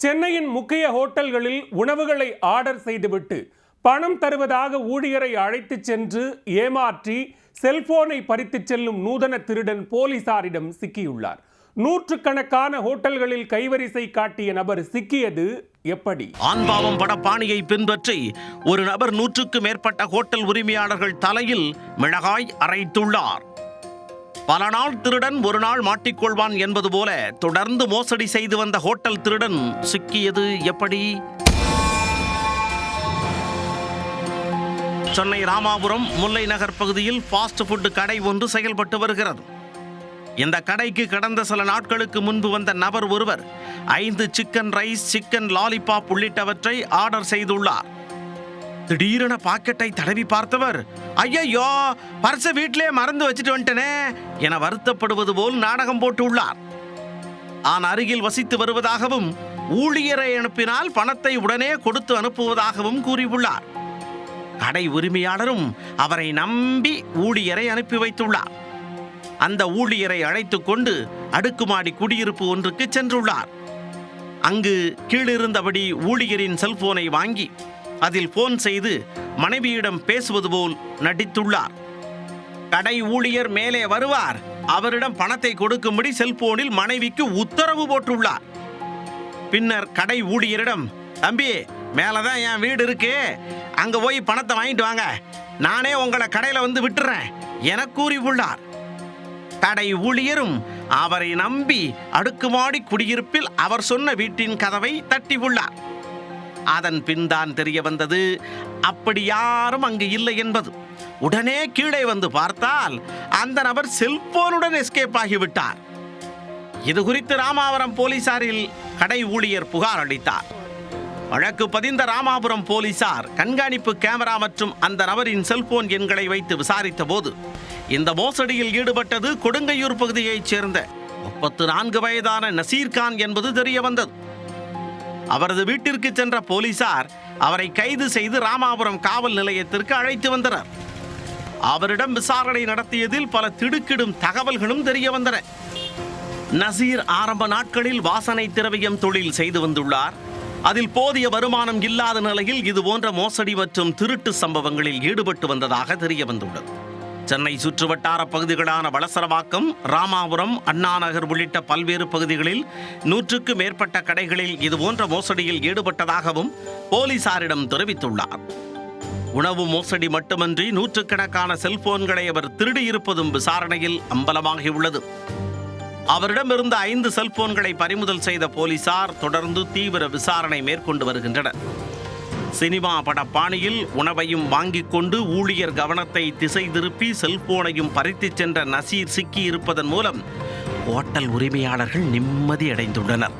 சென்னையின் முக்கிய ஹோட்டல்களில் உணவுகளை ஆர்டர் செய்துவிட்டு பணம் தருவதாக ஊழியரை அழைத்துச் சென்று ஏமாற்றி செல்போனை பறித்துச் செல்லும் நூதன திருடன் போலீசாரிடம் சிக்கியுள்ளார். நூற்றுக்கணக்கான ஹோட்டல்களில் கைவரிசை காட்டிய நபர் சிக்கியது எப்படி? ஆண்பாவம் பட பாணியை பின்பற்றி ஒரு நபர் 100க்கும் மேற்பட்ட ஹோட்டல் உரிமையாளர்கள் தலையில் மிளகாய் அரைத்துள்ளார். பல நாள் திருடன் ஒரு நாள் மாட்டிக்கொள்வான் என்பது போல தொடர்ந்து மோசடி செய்து வந்த ஹோட்டல் திருடன் சிக்கியது எப்படி? சென்னை ராமாபுரம் முல்லை நகர் பகுதியில் ஃபாஸ்ட் ஃபுட் கடை ஒன்று செயல்பட்டு வருகிறது. இந்த கடைக்கு கடந்த சில நாட்களுக்கு முன்பு வந்த நபர் ஒருவர் 5 சிக்கன் ரைஸ், சிக்கன் லாலிபாப் உள்ளிட்டவற்றை ஆர்டர் செய்துள்ளார். திடீரென பாக்கெட்டை தடவி பார்த்தவர், ஐயோ பர்ஸை வீட்டிலே மறந்து வச்சுட்டு வந்துட்டனே என வருத்தப்படுவது போல் நாடகம் போட்டு உள்ளார். தான் அருகில் வசித்து வருவதாகவும் ஊழியரை அனுப்பினால் பணத்தை உடனே கொடுத்து அனுப்புவதாகவும் கூறியுள்ளார். கடை உரிமையாளரும் அவரை நம்பி ஊழியரை அனுப்பி வைத்துள்ளார். அந்த ஊழியரை அழைத்துக் கொண்டு அடுக்குமாடி குடியிருப்பு ஒன்றுக்கு சென்றுள்ளார். அங்கு கீழிருந்தபடி ஊழியரின் செல்போனை வாங்கி அதில் போன் செய்து மனைவியிடம் பேசுவது போல் நடித்துள்ளார். கடை ஊழியர் மேலே வருவார், அவரிடம் பணத்தை கொடுக்கும்படி செல்போனில் மனைவிக்கு உத்தரவு போட்டுள்ளார். பின்னர் கடை ஊழியரிடம், தம்பி மேலதான் என் வீடு இருக்கு, அங்க போய் பணத்தை வாங்கிட்டு வாங்க, நானே உங்களை கடையில வந்து விட்டுறேன் என கூறியுள்ளார். கடை ஊழியரும் அவரை நம்பி அடுக்குமாடி குடியிருப்பில் அவர் சொன்ன வீட்டின் கதவை தட்டி உள்ளார். அதன் பின் தான் தெரிய வந்தது அப்படி யாரும் அங்கு இல்லை என்பது. உடனே கீழே வந்து பார்த்தால் அந்த நபர் செல்போனுடன் எஸ்கேப் ஆகிவிட்டார். இது குறித்து ராமாபுரம் போலீசாரில் கடை ஊழியர் புகார் அளித்தார். வழக்கு பதிந்த ராமாபுரம் போலீசார் கண்காணிப்பு கேமரா மற்றும் அந்த நபரின் செல்போன் எண்களை வைத்து விசாரித்த போது இந்த மோசடியில் ஈடுபட்டது கொடுங்கையூர் பகுதியைச் சேர்ந்த 34 வயதான நசீர்கான் என்பது தெரிய வந்தது. அவரது வீட்டிற்கு சென்ற போலீசார் அவரை கைது செய்து ராமாபுரம் காவல் நிலையத்திற்கு அழைத்து வந்தனர். அவரிடம் விசாரணை நடத்தியதில் பல திடுக்கிடும் தகவல்களும் தெரிய வந்தன. நசீர் ஆரம்ப நாட்களில் வாசனை திரவியம் தொழில் செய்து வந்துள்ளார். அதில் போதிய வருமானம் இல்லாத நிலையில் இதுபோன்ற மோசடி மற்றும் திருட்டு சம்பவங்களில் ஈடுபட்டு வந்ததாக தெரிய வந்துள்ளது. சென்னை சுற்றுவட்டார பகுதிகளான வளசரவாக்கம், ராமாபுரம், அண்ணாநகர் உள்ளிட்ட பல்வேறு பகுதிகளில் 100க்கும் மேற்பட்ட கடைகளில் இதுபோன்ற மோசடியில் ஈடுபட்டதாகவும் போலீசாரிடம் தெரிவித்துள்ளார். உணவு மோசடி மட்டுமன்றி நூற்றுக்கணக்கான செல்போன்களை அவர் திருடியிருப்பதும் விசாரணையில் அம்பலமாகியுள்ளது. அவரிடமிருந்த 5 செல்போன்களை பறிமுதல் செய்த போலீசார் தொடர்ந்து தீவிர விசாரணை மேற்கொண்டு வருகின்றனர். சினிமா பட பாணியில் உணவையும் வாங்கிக் கொண்டு ஊழியர் கவனத்தை திசை திருப்பி செல்போனையும் பறித்துச் சென்ற நசீர் சிக்கி இருப்பதன் மூலம் ஹோட்டல் உரிமையாளர்கள் நிம்மதி அடைந்துள்ளனர்.